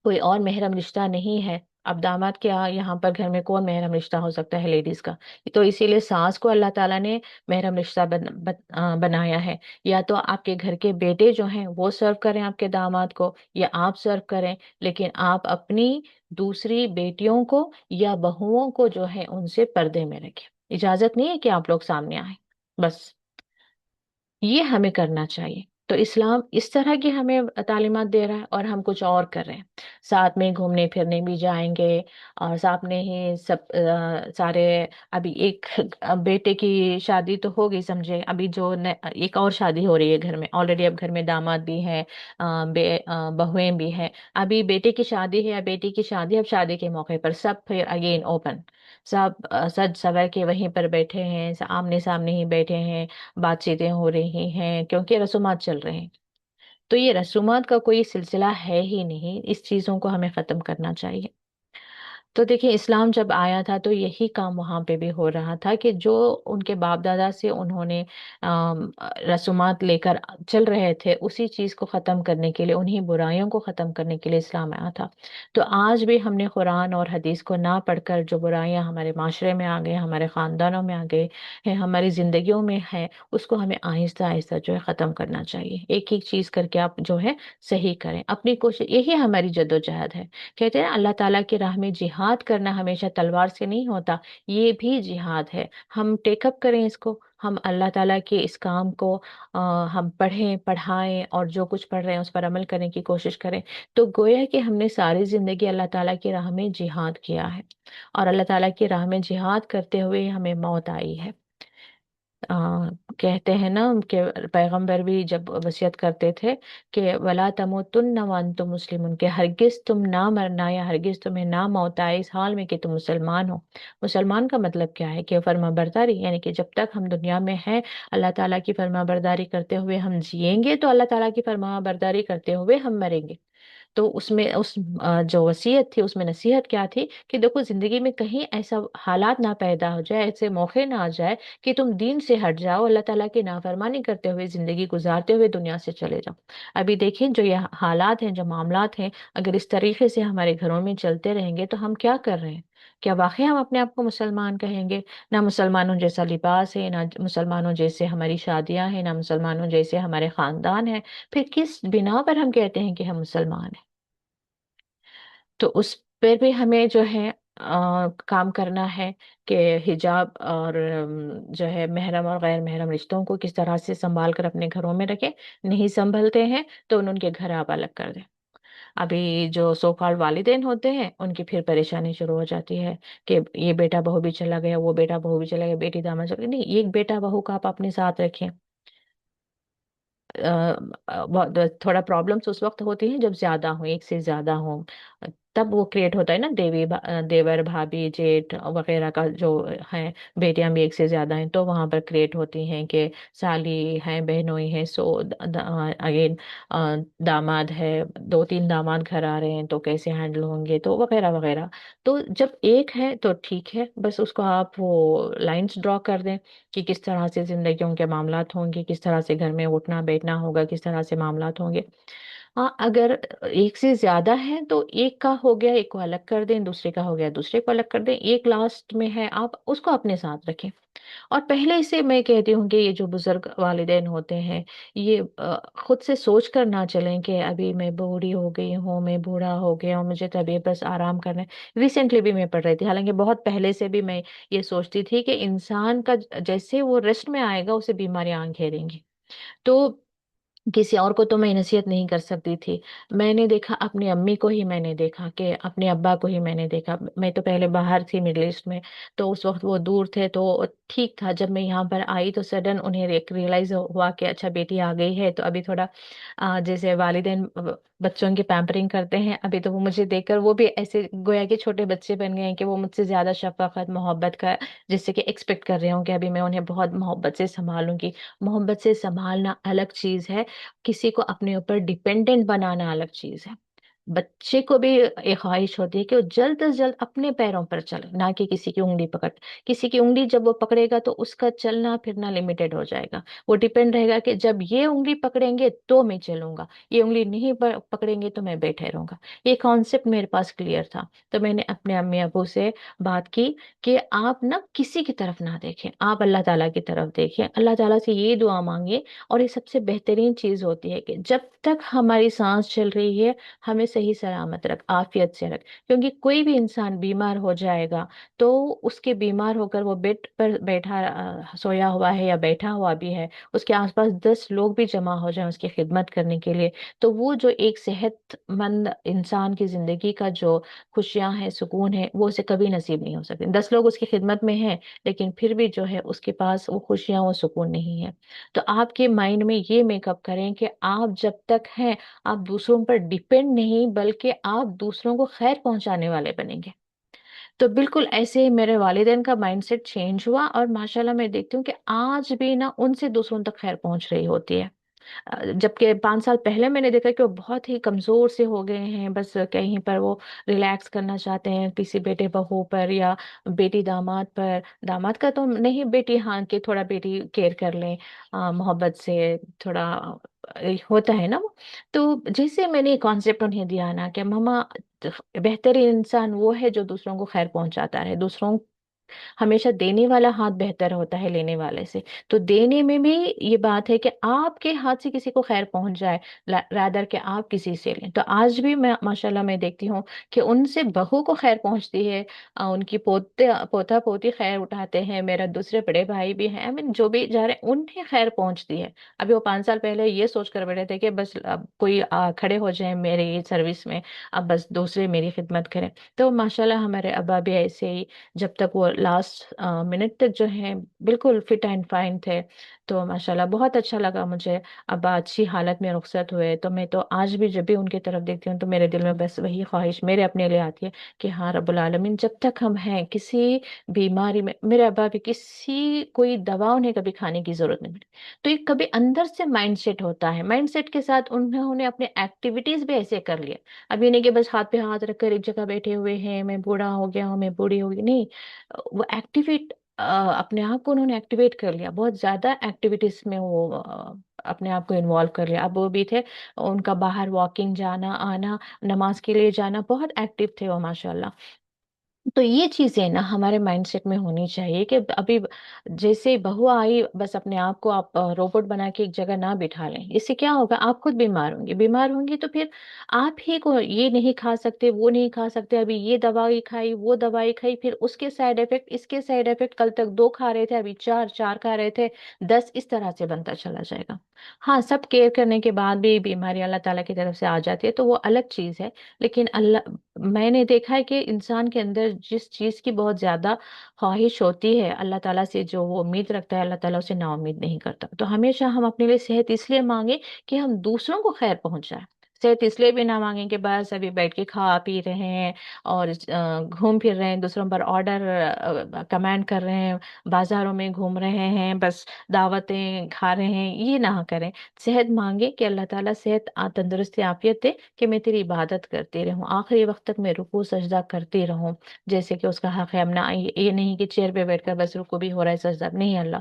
कोई और महरम रिश्ता नहीं है, अब दामाद के यहाँ पर घर में कौन महरम रिश्ता हो सकता है लेडीज का। तो इसीलिए सास को अल्लाह ताला ने महरम रिश्ता बनाया है। या तो आपके घर के बेटे जो हैं वो सर्व करें आपके दामाद को, या आप सर्व करें, लेकिन आप अपनी दूसरी बेटियों को या बहुओं को जो है उनसे पर्दे में रखें। इजाजत नहीं है कि आप लोग सामने आए, बस ये हमें करना चाहिए। तो इस्लाम इस तरह की हमें तालीमात दे रहा है और हम कुछ और कर रहे हैं। साथ में घूमने फिरने भी जाएंगे, और साथ में ही सब सारे, अभी एक बेटे की शादी तो हो गई समझे, अभी जो एक और शादी हो रही है घर में, ऑलरेडी अब घर में दामाद भी है, बहुएं भी हैं। अभी बेटे की शादी है या बेटी की शादी, अब शादी के मौके पर सब फिर अगेन ओपन, सब सज सवर के वहीं पर बैठे हैं, आमने सामने ही बैठे हैं, बातचीतें हो रही हैं क्योंकि रसूमात चल रहे हैं। तो ये रसूमात का कोई सिलसिला है ही नहीं, इस चीजों को हमें खत्म करना चाहिए। तो देखिए इस्लाम जब आया था तो यही काम वहाँ पे भी हो रहा था कि जो उनके बाप दादा से उन्होंने रसूमात लेकर चल रहे थे, उसी चीज़ को ख़त्म करने के लिए, उन्हीं बुराइयों को ख़त्म करने के लिए इस्लाम आया था। तो आज भी हमने कुरान और हदीस को ना पढ़कर जो बुराइयां हमारे माशरे में आ गई, हमारे ख़ानदानों में आ गई हैं, हमारी ज़िंदगियों में है, उसको हमें आहिस्ता आहिस्ता जो है ख़त्म करना चाहिए। एक एक चीज़ करके आप जो है सही करें अपनी कोशिश, यही हमारी जद्दोजहद है। कहते हैं अल्लाह ताला की राह में जिहाद करना हमेशा तलवार से नहीं होता, ये भी जिहाद है। हम टेकअप करें इसको, हम अल्लाह ताला के इस काम को हम पढ़ें पढ़ाएं और जो कुछ पढ़ रहे हैं उस पर अमल करने की कोशिश करें। तो गोया कि हमने सारी जिंदगी अल्लाह ताला की राह में जिहाद किया है, और अल्लाह ताला की राह में जिहाद करते हुए हमें मौत आई है। कहते हैं ना कि पैगंबर भी जब वसियत करते थे कि वला तमुतुन्ना व अंतुम मुस्लिमून, के हरगिज तुम ना मरना या हरगिज तुम्हें ना मौत आए इस हाल में कि तुम मुसलमान हो। मुसलमान का मतलब क्या है कि फर्मा बरदारी, यानी कि जब तक हम दुनिया में हैं अल्लाह ताला की फर्मा बरदारी करते हुए हम जिएंगे, तो अल्लाह ताला की फर्मा बरदारी करते हुए हम मरेंगे। तो उसमें उस जो वसीयत थी उसमें नसीहत क्या थी कि देखो जिंदगी में कहीं ऐसा हालात ना पैदा हो जाए, ऐसे मौके ना आ जाए कि तुम दीन से हट जाओ, अल्लाह ताला की नाफरमानी करते हुए जिंदगी गुजारते हुए दुनिया से चले जाओ। अभी देखिए जो ये हालात हैं, जो मामलात हैं, अगर इस तरीके से हमारे घरों में चलते रहेंगे तो हम क्या कर रहे हैं? क्या वाकई हम अपने आप को मुसलमान कहेंगे? ना मुसलमानों जैसा लिबास है, ना मुसलमानों जैसे हमारी शादियां हैं, ना मुसलमानों जैसे हमारे खानदान है। फिर किस बिना पर हम कहते हैं कि हम मुसलमान हैं? तो उस पर भी हमें जो है काम करना है कि हिजाब और जो है महरम और गैर महरम रिश्तों को किस तरह से संभाल कर अपने घरों में रखें। नहीं संभलते हैं तो उनके घर आप अलग कर दें। अभी जो सो कॉल्ड वालिदैन होते हैं उनकी फिर परेशानी शुरू हो जाती है कि ये बेटा बहू भी चला गया, वो बेटा बहू भी चला गया, बेटी दामाद चला गया। नहीं, एक बेटा बहू का आप अपने साथ रखें। थोड़ा प्रॉब्लम्स उस वक्त होती हैं जब ज्यादा हो, एक से ज्यादा हो, तब वो क्रिएट होता है ना, देवर भाभी जेठ वगैरह का जो है, बेटियां भी एक से ज्यादा हैं तो वहां पर क्रिएट होती हैं कि साली हैं, बहनोई हैं, सो अगेन दामाद है, दो तीन दामाद घर आ रहे हैं तो कैसे हैंडल होंगे, तो वगैरह वगैरह। तो जब एक है तो ठीक है, बस उसको आप वो लाइंस ड्रॉ कर दें कि किस तरह से जिंदगियों के मामलात होंगे, किस तरह से घर में उठना बैठना होगा, किस तरह से मामलात होंगे। हाँ, अगर एक से ज्यादा है तो एक का हो गया, एक को अलग कर दें, दूसरे का हो गया, दूसरे को अलग कर दें, एक लास्ट में है, आप उसको अपने साथ रखें। और पहले से मैं कहती हूँ कि ये जो बुजुर्ग वालिदैन होते हैं, ये खुद से सोच कर ना चलें कि अभी मैं बूढ़ी हो गई हूँ, मैं बूढ़ा हो गया हूँ, मुझे तो अभी बस आराम करना है। रिसेंटली भी मैं पढ़ रही थी, हालांकि बहुत पहले से भी मैं ये सोचती थी कि इंसान का जैसे वो रेस्ट में आएगा उसे बीमारियां घेरेंगी। तो किसी और को तो मैं नसीहत नहीं कर सकती थी। मैंने देखा अपनी अम्मी को ही, मैंने देखा कि अपने अब्बा को ही मैंने देखा। मैं तो पहले बाहर थी मिडिल ईस्ट में, तो उस वक्त वो दूर थे तो ठीक था। जब मैं यहाँ पर आई तो सडन उन्हें रियलाइज हुआ कि अच्छा बेटी आ गई है, तो अभी थोड़ा जैसे वालिदैन बच्चों की पैम्परिंग करते हैं, अभी तो वो मुझे देखकर वो भी ऐसे गोया के छोटे बच्चे बन गए हैं कि वो मुझसे ज्यादा शफकत मोहब्बत का जैसे कि एक्सपेक्ट कर रहे हो कि अभी मैं उन्हें बहुत मोहब्बत से संभालूंगी। मोहब्बत से संभालना अलग चीज है, किसी को अपने ऊपर डिपेंडेंट बनाना अलग चीज है। बच्चे को भी एक ख्वाहिश होती है कि वो जल्द से जल्द अपने पैरों पर चले, ना कि किसी की उंगली पकड़। किसी की उंगली जब वो पकड़ेगा तो उसका चलना फिरना लिमिटेड हो जाएगा। वो डिपेंड रहेगा कि जब ये उंगली पकड़ेंगे तो मैं चलूंगा, ये उंगली नहीं पकड़ेंगे तो मैं बैठे रहूंगा। ये कॉन्सेप्ट मेरे पास क्लियर था। तो मैंने अपने अम्मी अबू से बात की कि आप ना किसी की तरफ ना देखें, आप अल्लाह ताला की तरफ देखें, अल्लाह ताला से ये दुआ मांगे। और ये सबसे बेहतरीन चीज होती है कि जब तक हमारी सांस चल रही है हमें सही सलामत रख, आफियत से रख। क्योंकि कोई भी इंसान बीमार हो जाएगा तो उसके बीमार होकर वो बेड पर बैठा सोया हुआ है या बैठा हुआ भी है, उसके आसपास 10 लोग भी जमा हो जाएं उसकी खिदमत करने के लिए, तो वो जो एक सेहतमंद इंसान की जिंदगी का जो खुशियां हैं, सुकून है, वो उसे कभी नसीब नहीं हो सकते। 10 लोग उसकी खिदमत में हैं लेकिन फिर भी जो है उसके पास वो खुशियां, वो सुकून नहीं है। तो आपके माइंड में ये मेकअप करें कि आप जब तक हैं आप दूसरों पर डिपेंड नहीं, बल्कि आप दूसरों को खैर पहुंचाने वाले बनेंगे। तो बिल्कुल ऐसे ही मेरे वालिदैन का माइंडसेट चेंज हुआ, और माशाल्लाह मैं देखती हूँ कि आज भी ना उनसे दूसरों तक खैर पहुंच रही होती है। जबकि 5 साल पहले मैंने देखा कि वो बहुत ही कमजोर से हो गए हैं, बस कहीं पर वो रिलैक्स करना चाहते हैं किसी बेटे बहू पर या बेटी दामाद पर। दामाद का तो नहीं, बेटी हाँ कि थोड़ा बेटी केयर कर लें, मोहब्बत से थोड़ा होता है ना वो। तो जैसे मैंने कॉन्सेप्ट उन्हें दिया ना कि मम्मा, बेहतरीन इंसान वो है जो दूसरों को खैर पहुंचाता है। दूसरों हमेशा देने वाला हाथ बेहतर होता है लेने वाले से। तो देने में भी ये बात है कि आपके हाथ से किसी को खैर पहुंच जाए, रादर के आप किसी से लें। तो आज भी मैं माशाल्लाह मैं देखती हूँ कि उनसे बहू को खैर पहुंचती है, उनकी पोता पोती खैर उठाते हैं, मेरा दूसरे बड़े भाई भी हैं, आई मीन जो भी जा रहे हैं उन्हें खैर पहुंचती है। अभी वो 5 साल पहले ये सोच कर बैठे थे कि बस अब कोई खड़े हो जाए मेरे सर्विस में, अब बस दूसरे मेरी खिदमत करें। तो माशाल्लाह हमारे अब्बा भी ऐसे ही, जब तक वो लास्ट मिनट तक जो है बिल्कुल फिट एंड फाइन थे। तो माशाल्लाह बहुत अच्छा लगा मुझे। अब अच्छी हालत में रुखसत हुए तो मैं तो आज भी जब भी उनकी तरफ देखती हूँ तो मेरे दिल में बस वही ख्वाहिश मेरे अपने लिए आती है कि हाँ रब्बुल आलमीन जब तक हम हैं किसी बीमारी में, मेरे अब्बा भी किसी कोई दवा उन्हें कभी खाने की जरूरत नहीं पड़ी। तो ये कभी अंदर से माइंड सेट होता है, माइंड सेट के साथ उन्होंने अपने एक्टिविटीज भी ऐसे कर लिए। अब ये नहीं कि बस हाथ पे हाथ रखकर एक जगह बैठे हुए हैं, मैं बूढ़ा हो गया हूँ, मैं बूढ़ी हो गई, नहीं। वो एक्टिवेट अपने आप को उन्होंने एक्टिवेट कर लिया, बहुत ज्यादा एक्टिविटीज में वो अपने आप को इन्वॉल्व कर लिया। अब वो भी थे, उनका बाहर वॉकिंग जाना आना, नमाज के लिए जाना, बहुत एक्टिव थे वो माशाल्लाह। तो ये चीजें ना हमारे माइंडसेट में होनी चाहिए कि अभी जैसे बहू आई बस अपने आप को आप रोबोट बना के एक जगह ना बिठा लें। इससे क्या होगा, आप खुद बीमार होंगे, बीमार होंगे तो फिर आप ही को ये नहीं खा सकते, वो नहीं खा सकते, अभी ये दवाई खाई वो दवाई खाई, फिर उसके साइड इफेक्ट इसके साइड इफेक्ट, कल तक 2 खा रहे थे अभी चार, चार खा रहे थे 10, इस तरह से बनता चला जाएगा। हाँ, सब केयर करने के बाद भी बीमारी अल्लाह ताला की तरफ से आ जाती है तो वो अलग चीज है। लेकिन अल्लाह, मैंने देखा है कि इंसान के अंदर जिस चीज की बहुत ज्यादा ख्वाहिश होती है, अल्लाह ताला से जो वो उम्मीद रखता है, अल्लाह ताला उसे ना उम्मीद नहीं करता। तो हमेशा हम अपने लिए सेहत इसलिए मांगे कि हम दूसरों को खैर पहुंचाए, صحت اس لیے بھی نہ مانگیں کہ بس ابھی بیٹھ کے کھا پی رہے ہیں اور گھوم پھر رہے ہیں، دوسروں پر آرڈر کمانڈ کر رہے ہیں، بازاروں میں گھوم رہے ہیں، بس دعوتیں کھا رہے ہیں، یہ نہ کریں۔ صحت مانگے کہ اللہ تعالیٰ صحت تندرستی عافیت دے کہ میں تیری عبادت کرتی رہوں، آخری وقت تک میں رکوع سجدہ کرتی رہوں جیسے کہ اس کا حق ہے۔ اب نہ یہ نہیں کہ چیئر پہ بیٹھ کر بس رکوع بھی ہو رہا ہے سجدہ نہیں، اللہ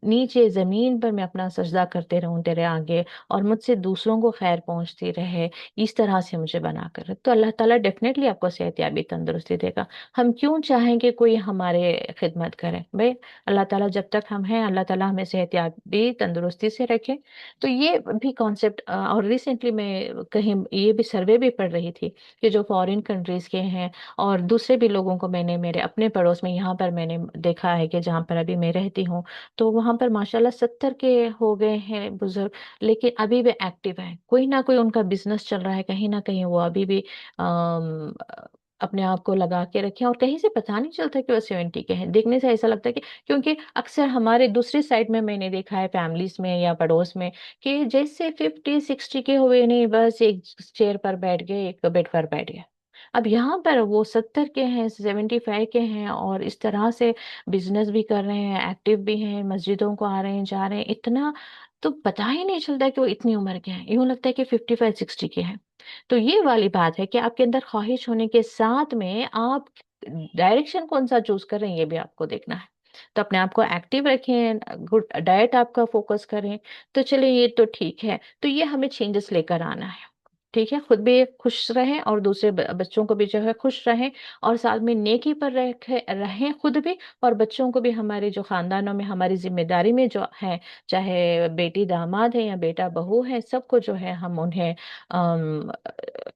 نیچے زمین پر میں اپنا سجدہ کرتے رہوں تیرے آگے، اور مجھ سے دوسروں کو خیر پہنچتی رہے، اس طرح سے مجھے بنا کر رکھ۔ تو اللہ تعالیٰ ڈیفینیٹلی آپ کو صحت یابی تندرستی دے گا۔ ہم کیوں چاہیں کہ کوئی ہمارے خدمت کرے؟ بھائی اللہ تعالیٰ جب تک ہم ہیں، اللہ تعالیٰ ہمیں صحت یابی تندرستی سے رکھے۔ تو یہ بھی کانسیپٹ، اور ریسنٹلی میں کہیں یہ بھی سروے بھی پڑھ رہی تھی کہ جو فورین کنٹریز کے ہیں اور دوسرے بھی لوگوں کو میں نے میرے اپنے پڑوس میں یہاں پر میں نے دیکھا ہے کہ جہاں پر ابھی میں رہتی ہوں، تو وہاں پر ماشاءاللہ 70 کے ہو گئے ہیں بزرگ، لیکن ابھی بھی ایکٹیو ہیں، کوئی نہ کوئی ان کا بزنس چل رہا ہے، کہیں نہ کہیں وہ ابھی بھی آم، اپنے آپ کو لگا کے رکھے ہیں، اور کہیں سے پتہ نہیں چلتا کہ وہ 70 کے ہیں۔ دیکھنے سے ایسا لگتا ہے کہ کیونکہ اکثر ہمارے دوسری سائڈ میں نے دیکھا ہے فیملیز میں یا پڑوس میں کہ جیسے 50 60 کے ہوئے نہیں، بس ایک چیئر پر بیٹھ گئے، ایک بیڈ پر بیٹھ گئے۔ اب یہاں پر وہ 70 کے ہیں، 75 کے ہیں، اور اس طرح سے بزنس بھی کر رہے ہیں، ایکٹیو بھی ہیں، مسجدوں کو آ رہے ہیں جا رہے ہیں، اتنا تو پتہ ہی نہیں چلتا کہ وہ اتنی عمر کے ہیں، یوں لگتا ہے کہ 55 60 کے ہیں۔ تو یہ والی بات ہے کہ آپ کے اندر خواہش ہونے کے ساتھ میں آپ ڈائریکشن کون سا چوز کر رہے ہیں، یہ بھی آپ کو دیکھنا ہے۔ تو اپنے آپ کو ایکٹیو رکھیں، گڈ ڈائٹ آپ کا فوکس کریں، تو چلے یہ تو ٹھیک ہے۔ تو یہ ہمیں چینجز لے کر آنا ہے، ٹھیک ہے، خود بھی خوش رہیں اور دوسرے بچوں کو بھی جو ہے خوش رہیں، اور ساتھ میں نیکی پر رہیں خود بھی، اور بچوں کو بھی ہمارے جو خاندانوں میں ہماری ذمہ داری میں جو ہے، چاہے بیٹی داماد ہے یا بیٹا بہو ہے، سب کو جو ہے ہم انہیں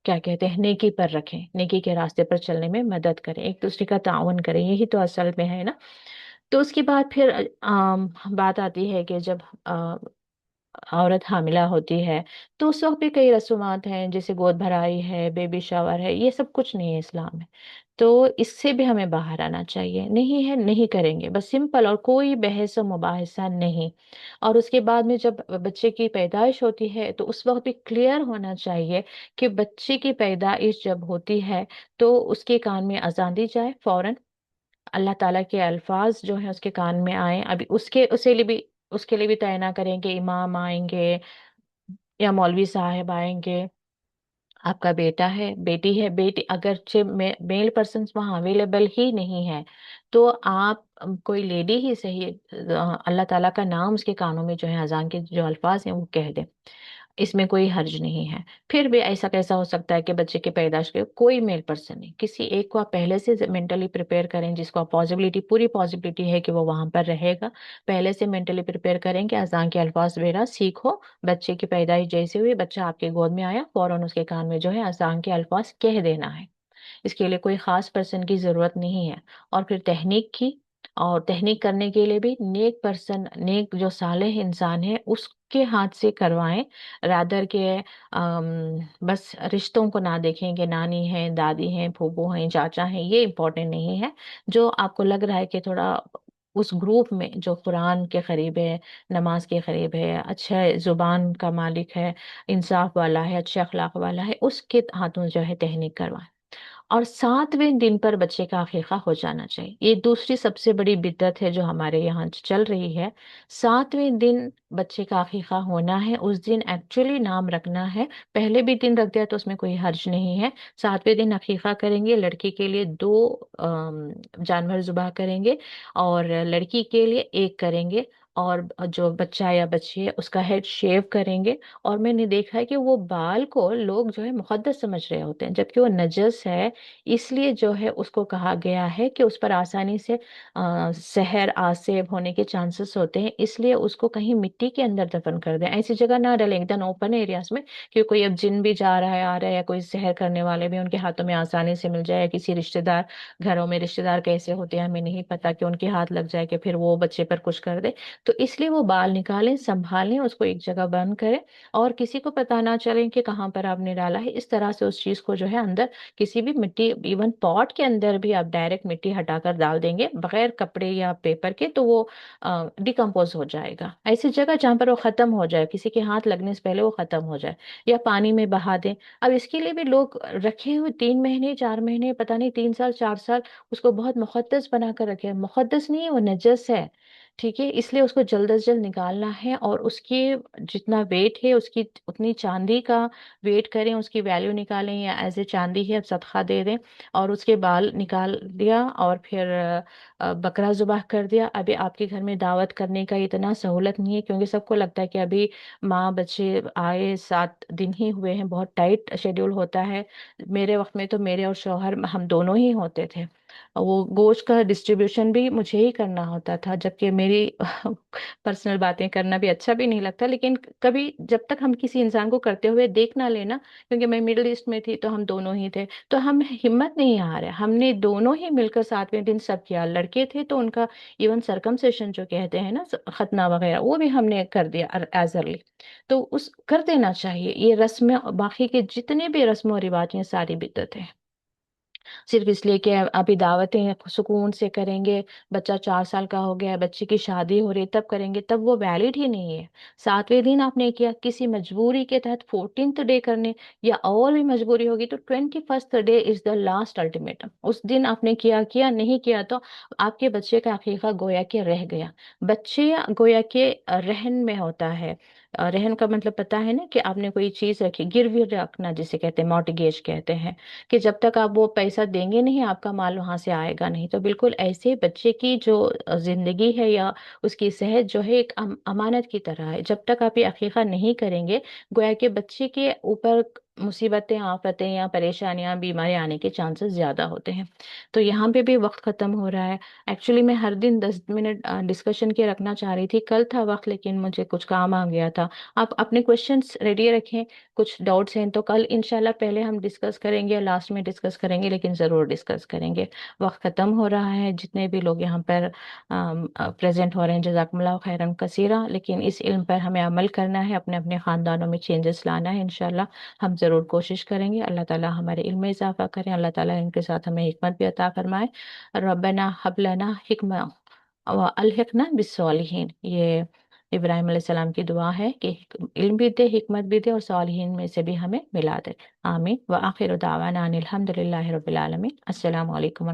کیا کہتے ہیں، نیکی پر رکھیں، نیکی کے راستے پر چلنے میں مدد کریں، ایک دوسرے کا تعاون کریں، یہی تو اصل میں ہے نا۔ تو اس کے بعد پھر بات آتی ہے کہ جب عورت حاملہ ہوتی ہے تو اس وقت بھی کئی رسومات ہیں، جیسے گود بھرائی ہے، بیبی شاور ہے، یہ سب کچھ نہیں ہے اسلام میں۔ تو اس سے بھی ہمیں باہر آنا چاہیے، نہیں ہے نہیں کریں گے، بس سمپل، اور کوئی بحث و مباحثہ نہیں۔ اور اس کے بعد میں جب بچے کی پیدائش ہوتی ہے تو اس وقت بھی کلیئر ہونا چاہیے کہ بچے کی پیدائش جب ہوتی ہے تو اس کے کان میں اذان دی جائے فوراً، اللہ تعالیٰ کے الفاظ جو ہیں اس کے کان میں آئیں، ابھی اس کے لیے بھی طے کریں کہ امام آئیں گے یا مولوی صاحب آئیں گے، آپ کا بیٹا ہے بیٹی ہے، بیٹی اگرچہ میل پرسنس وہاں اویلیبل ہی نہیں ہے تو آپ کوئی لیڈی ہی صحیح، اللہ تعالیٰ کا نام اس کے کانوں میں جو ہے اذان کے جو الفاظ ہیں وہ کہہ دیں، اس میں کوئی حرج نہیں ہے۔ پھر بھی ایسا کیسا ہو سکتا ہے کہ بچے کی پیدائش کے کوئی میل پرسن نہیں، کسی ایک کو آپ پہلے سے مینٹلی پریپیئر کریں، جس کو پوری پازیبلٹی ہے کہ وہ وہاں پر رہے گا، پہلے سے مینٹلی پریپیئر کریں کہ اذان کے الفاظ وغیرہ سیکھو، بچے کی پیدائش جیسے ہوئی، بچہ آپ کے گود میں آیا، فوراً اس کے کان میں جو ہے اذان کے الفاظ کہہ دینا ہے، اس کے لیے کوئی خاص پرسن کی ضرورت نہیں ہے۔ اور پھر تحنیک کی، اور تحنیک کرنے کے لیے بھی نیک پرسن، نیک جو صالح انسان ہے اس کے ہاتھ سے کروائیں، رادر کے آم، بس رشتوں کو نہ دیکھیں کہ نانی ہیں، دادی ہیں، پھوپھو ہیں، چاچا ہیں، یہ امپورٹنٹ نہیں ہے۔ جو آپ کو لگ رہا ہے کہ تھوڑا اس گروپ میں جو قرآن کے قریب ہے، نماز کے قریب ہے، اچھا زبان کا مالک ہے، انصاف والا ہے، اچھے اخلاق والا ہے، اس کے ہاتھوں جو ہے تحنیک کروائیں۔ اور 7ویں دن پر بچے کا عقیقہ ہو جانا چاہیے، یہ دوسری سب سے بڑی بدعت ہے جو ہمارے یہاں چل رہی ہے۔ 7ویں دن بچے کا عقیقہ ہونا ہے، اس دن ایکچولی نام رکھنا ہے، پہلے بھی دن رکھ دیا تو اس میں کوئی حرج نہیں ہے۔ 7ویں دن عقیقہ کریں گے، لڑکی کے لیے 2 جانور ذبح کریں گے، اور لڑکی کے لیے 1 کریں گے، اور جو بچہ یا بچی ہے اس کا ہیڈ شیو کریں گے۔ اور میں نے دیکھا ہے کہ وہ بال کو لوگ جو ہے مقدس سمجھ رہے ہوتے ہیں، جبکہ وہ نجس ہے، اس لیے جو ہے اس کو کہا گیا ہے کہ اس پر آسانی سے سحر آسیب ہونے کے چانسز ہوتے ہیں، اس لیے اس کو کہیں مٹی کے اندر دفن کر دیں، ایسی جگہ نہ ڈالیں، ایک دم اوپن ایریاز میں، کہ کوئی اب جن بھی جا رہا ہے آ رہا ہے، یا کوئی سحر کرنے والے بھی ان کے ہاتھوں میں آسانی سے مل جائے، یا کسی رشتہ دار، گھروں میں رشتہ دار کیسے ہوتے ہیں ہمیں نہیں پتا، کہ ان کے ہاتھ لگ جائے کہ پھر وہ بچے پر کچھ کر دے۔ تو اس لیے وہ بال نکالیں، سنبھالیں، اس کو ایک جگہ بند کریں، اور کسی کو پتہ نہ چلے کہ کہاں پر آپ نے ڈالا ہے، اس طرح سے اس چیز کو جو ہے اندر کسی بھی مٹی، ایون پاٹ کے اندر بھی آپ ڈائریکٹ مٹی ہٹا کر ڈال دیں گے بغیر کپڑے یا پیپر کے، تو وہ ڈیکمپوز ہو جائے گا۔ ایسی جگہ جہاں پر وہ ختم ہو جائے، کسی کے ہاتھ لگنے سے پہلے وہ ختم ہو جائے، یا پانی میں بہا دیں۔ اب اس کے لیے بھی لوگ رکھے ہوئے 3 مہینے 4 مہینے، پتہ نہیں 3 سال 4 سال اس کو بہت مقدس بنا کر رکھے ہیں۔ مقدس نہیں ہے، وہ نجس ہے، ٹھیک ہے؟ اس لیے اس کو جلد از جلد نکالنا ہے، اور اس کی جتنا ویٹ ہے اس کی اتنی چاندی کا ویٹ کریں، اس کی ویلیو نکالیں، یا ایز اے چاندی ہے اب صدقہ دے دیں، اور اس کے بال نکال دیا، اور پھر بکرا ذبح کر دیا۔ ابھی آپ کے گھر میں دعوت کرنے کا اتنا سہولت نہیں ہے، کیونکہ سب کو لگتا ہے کہ ابھی ماں بچے آئے 7 دن ہی ہوئے ہیں، بہت ٹائٹ شیڈیول ہوتا ہے۔ میرے وقت میں تو میرے اور شوہر ہم دونوں ہی ہوتے تھے، وہ گوشت کا ڈسٹریبیوشن بھی مجھے ہی کرنا ہوتا تھا، جبکہ میری پرسنل باتیں کرنا بھی اچھا بھی نہیں لگتا، لیکن کبھی جب تک ہم کسی انسان کو کرتے ہوئے دیکھ نہ لینا، کیونکہ میں مڈل ایسٹ میں تھی تو ہم دونوں ہی تھے، تو ہم ہمت نہیں ہارے، ہم نے دونوں ہی مل کر 7ویں دن سب کیا۔ لڑکے تھے تو ان کا ایون سرکمسیشن جو کہتے ہیں نا، ختنہ وغیرہ، وہ بھی ہم نے کر دیا ایز ارلی۔ تو اس کر دینا چاہیے، یہ رسم، باقی کے جتنے بھی رسم و رواج ہیں ساری بدعت ہے، صرف اس لیے کہ ابھی دعوتیں سکون سے کریں گے، بچہ 4 سال کا ہو گیا ہے، بچے کی شادی ہو رہی ہے تب کریں گے، تب وہ ویلڈ ہی نہیں ہے۔ 7ویں دن آپ نے کیا کسی مجبوری کے تحت، 14th ڈے کرنے، یا اور بھی مجبوری ہوگی تو 21st day is the last ultimatum, اس دن آپ نے کیا کیا، نہیں کیا تو آپ کے بچے کا عقیقہ گویا کہ رہ گیا۔ بچے گویا کہ رہن میں ہوتا ہے، رہن کا مطلب پتہ ہے نا، کہ آپ نے کوئی چیز رکھی، گروی رکھنا جسے کہتے ہیں، مارٹگیج کہتے ہیں، کہ جب تک آپ وہ پیسہ دیں گے نہیں آپ کا مال وہاں سے آئے گا نہیں۔ تو بالکل ایسے بچے کی جو زندگی ہے یا اس کی صحت جو ہے ایک امانت کی طرح ہے، جب تک آپ یہ عقیقہ نہیں کریں گے گویا کہ بچے کے اوپر مصیبتیں، آفتیں یا پریشانیاں، بیماریاں آنے کے چانسز زیادہ ہوتے ہیں۔ تو یہاں پہ بھی وقت ختم ہو رہا ہے۔ ایکچولی میں ہر دن 10 منٹ ڈسکشن کے رکھنا چاہ رہی تھی، کل تھا وقت لیکن مجھے کچھ کام آ گیا تھا۔ آپ اپنے کوشچنس ریڈی رکھیں، کچھ ڈاؤٹس ہیں تو کل انشاءاللہ پہلے ہم ڈسکس کریں گے، لاسٹ میں ڈسکس کریں گے، لیکن ضرور ڈسکس کریں گے۔ وقت ختم ہو رہا ہے، جتنے بھی لوگ یہاں پر پریزنٹ ہو رہے ہیں جزاکم اللہ خیرن کثیرہ، لیکن اس علم پر ہمیں عمل کرنا ہے، اپنے اپنے خاندانوں میں چینجز لانا ہے انشاءاللہ۔ ہم ضرور کوشش کریں گے، اللہ تعالیٰ ہمارے علم میں اضافہ کریں، اللہ تعالیٰ ان کے ساتھ ہمیں حکمت بھی عطا فرمائے۔ ربنا حب لنا حکمہ والحقنا بالصالحین، یہ ابراہیم علیہ السلام کی دعا ہے کہ علم بھی دے، حکمت بھی دے، اور صالحین میں سے بھی ہمیں ملا دے۔ آمین۔ وآخر دعوانا ان الحمد للہ رب العالمین۔ السلام علیکم۔